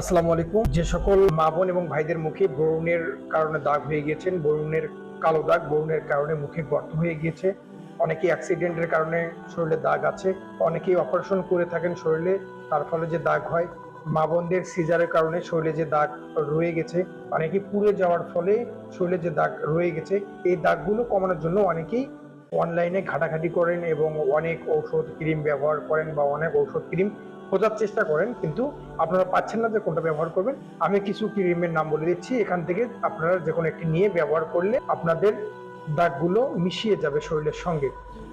আসসালামু আলাইকুম। যে সকল মা বোন এবং ভাইদের মুখে ব্রণের কারণে দাগ হয়ে গিয়েছেন, ব্রণের কালো দাগ, ব্রণের কারণে মুখে গর্ত হয়ে গিয়েছে, অনেকেই অ্যাক্সিডেন্টের কারণে শরীরে দাগ আছে, অনেকেই অপারেশন করে থাকেন শরীরে, তার ফলে যে দাগ হয়, মা বোনদের সিজারের কারণে শরীরে যে দাগ রয়ে গেছে, অনেকেই পুড়ে যাওয়ার ফলে শরীরে যে দাগ রয়ে গেছে, এই দাগগুলো কমানোর জন্য অনেকেই অনলাইনে ঘাটাঘাটি করেন এবং অনেক ঔষধ ক্রিম ব্যবহার করেন বা অনেক ঔষধ ক্রিম খোঁজার চেষ্টা করেন, কিন্তু আপনারা পাচ্ছেন না যে কোনটা ব্যবহার করবেন। আমি কিছু ক্রিমের নাম বলে দিচ্ছি, এখান থেকে আপনারা যে কোনো একটি নিয়ে ব্যবহার করলে আপনাদের দাগগুলো মিশিয়ে যাবে শরীরের সঙ্গে।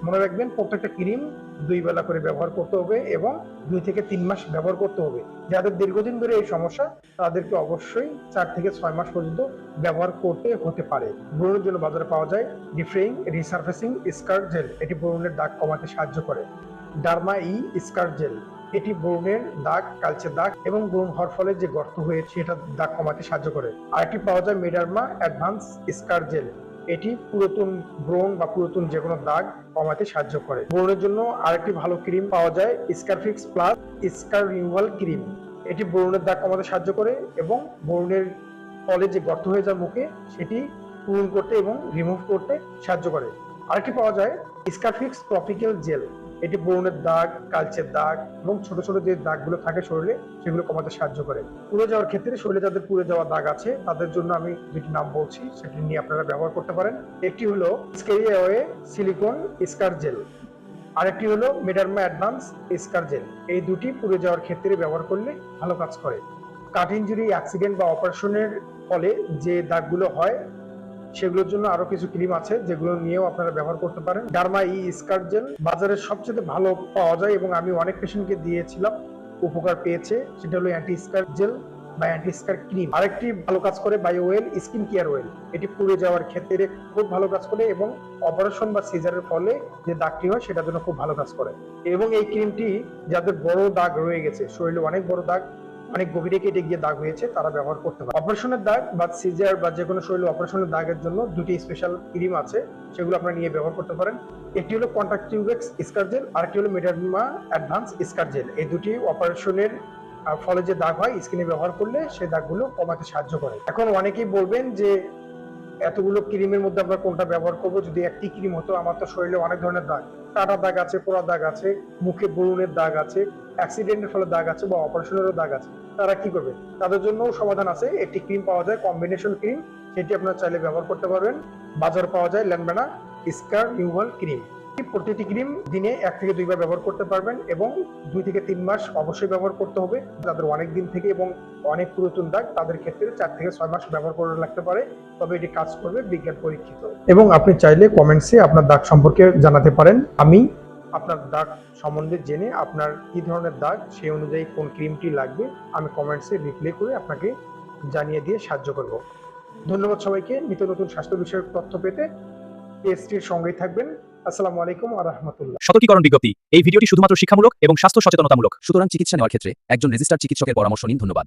মনে রাখবেন, প্রত্যেকটা ক্রিম 2 বেলা করে ব্যবহার করতে হবে এবং 2 থেকে 3 মাস ব্যবহার করতে হবে। যাদের দীর্ঘদিন ধরে এই সমস্যা, তাদেরকে অবশ্যই 4 থেকে 6 মাস পর্যন্ত ব্যবহার করতে হতে পারে। ব্রণের জন্য বাজারে পাওয়া যায় ডিফ্রেইং রিসার্ফেসিং স্কার জেল, এটি ব্রণের দাগ কমাতে সাহায্য করে। ডার্মা ই স্কার জেল, এটি ব্রণের দাগ, কালচে দাগ এবং ব্রণ হওয়ার ফলে যে গর্ত হয়েছে এটা দাগ কমাতে সাহায্য করে। আরেকটি পাওয়া যায় মেডারমা অ্যাডভান্স স্কার জেল, এটি পুরাতন ব্রণ বা পুরাতন যে কোনো দাগ কমাতে সাহায্য করে। ব্রণের জন্য আরেকটি ভালো ক্রিম পাওয়া যায় স্কারফিক্স প্লাস স্কার রিমুভাল ক্রিম, এটি ব্রণের দাগ কমাতে সাহায্য করে এবং ব্রণের ফলে যে গর্ত হয়ে যায় মুখে সেটি পূরণ করতে এবং রিমুভ করতে সাহায্য করে। আরেকটি পাওয়া যায় স্কারফিক্স ট্রপিক্যাল জেল, এটি ব্রণের দাগ, কালচে দাগ এবং ছোট ছোট যে দাগগুলো থাকে শরীরে সেগুলো কমাতে সাহায্য করে। পুড়ে যাওয়ার ক্ষেত্রে, শরীরে যাদের পুড়ে যাওয়া দাগ আছে তাদের জন্য আমি দুটি নাম বলছি, সেটি নিয়ে আপনারা ব্যবহার করতে পারেন। একটি হলো স্কেরিওয়ে সিলিকন স্কার জেল, আরেকটি হলো মেডারমা অ্যাডভান্স স্কার জেল। এই দুটি পুড়ে যাওয়ার ক্ষেত্রে ব্যবহার করলে ভালো কাজ করে। কাট ইনজুরি, অ্যাক্সিডেন্ট বা অপারেশনের ফলে যে দাগগুলো হয় সেগুলোর জন্য আরো কিছু ক্রিম আছে যেগুলো নিয়েও আপনারা ব্যবহার করতে পারেন। ডার্মা ই স্কার জেল বাজারে সবচেয়ে ভালো পাওয়া যায় এবং আমি অনেক পেশেন্টকে দিয়েছিলাম, উপকার পেয়েছে। সেটা হলো অ্যান্টি স্কার জেল বা অ্যান্টি স্কার ক্রিম। আরেকটি ভালো কাজ করে bio oil skin care oil, এটি পুড়ে যাওয়ার ক্ষেত্রে খুব ভালো কাজ করে এবং অপারেশন বা সিজারের ফলে যে দাগটি হয় সেটার জন্য খুব ভালো কাজ করে। এবং এই ক্রিমটি যাদের বড় দাগ রয়ে গেছে, শরীরে অনেক বড় দাগ, অনেক গভীরে কেটে গিয়ে দাগ হয়েছে, তারা ব্যবহার করতে পারে। অপারেশনের দাগ বা সিজার বা যে কোনো শরীরে অপারেশনের দাগের জন্য দুটি স্পেশাল ক্রিম আছে, সেগুলো আপনারা নিয়ে ব্যবহার করতে পারেন। একটি হলো কন্ট্রাক্টিভেক্স স্কার জেল, আরেকটি হলো মেডারমা অ্যাডভান্স স্কার জেল। এই দুটি অপারেশনের ফলে যে দাগ হয় স্কিনে ব্যবহার করলে সেই দাগগুলো কমাতে সাহায্য করে। এখন অনেকেই বলবেন যে এতগুলো ক্রিমের মধ্যে আমরা কোনটা ব্যবহার করব, যদি একটি ক্রিম হতো। আমার তো শরীরে অনেক ধরনের দাগ, কাটা দাগ আছে, পোড়া দাগ আছে, মুখে ব্রণের দাগ আছে, অ্যাক্সিডেন্টের ফলে দাগ আছে বা অপারেশনেরও দাগ আছে, তারা কি করবে? তাদের জন্য সমাধান আছে। একটি ক্রিম পাওয়া যায় কম্বিনেশন ক্রিম, সেটি আপনারা চাইলে ব্যবহার করতে পারবেন। বাজার পাওয়া যায় ল্যানবানা স্কার রিমুভাল ক্রিম। প্রতিটি ক্রিম দিনে 1 থেকে 2 বার ব্যবহার করতে পারবেন এবং 2 থেকে 3 মাস অবশ্যই ব্যবহার করতে হবে। যাদের অনেক দিন থেকে এবং অনেক পুরাতন দাগ, তাদের ক্ষেত্রে 4 থেকে 6 মাস ব্যবহার করা লাগতে পারে, তবে এটি কাজ করবে বিজ্ঞান পরীক্ষিত। এবং আপনি চাইলে কমেন্টসে আপনার দাগ সম্পর্কে জানাতে পারেন, আমি আপনার দাগ সম্বন্ধে জেনে আপনার কি ধরনের দাগ, সেই অনুযায়ী কোন ক্রিমটি লাগবে আমি কমেন্টসে রিপ্লাই করে আপনাকে জানিয়ে দিয়ে সাহায্য করব। ধন্যবাদ সবাইকে। নিত্য নতুন স্বাস্থ্য বিষয়ক তথ্য পেতে পেজটির সঙ্গেই থাকবেন। আসসালামু আলাইকুম ওয়া রাহমাতুল্লাহ। সতর্কীকরণ বিজ্ঞপ্তি। এই ভিডিওটি শুধুমাত্র শিক্ষামূলক এবং স্বাস্থ্য সচেতনতামূলক। সুতরাং চিকিৎসা নেওয়ার ক্ষেত্রে একজন রেজিস্টার্ড চিকিৎসকের পরামর্শ নিন। ধন্যবাদ।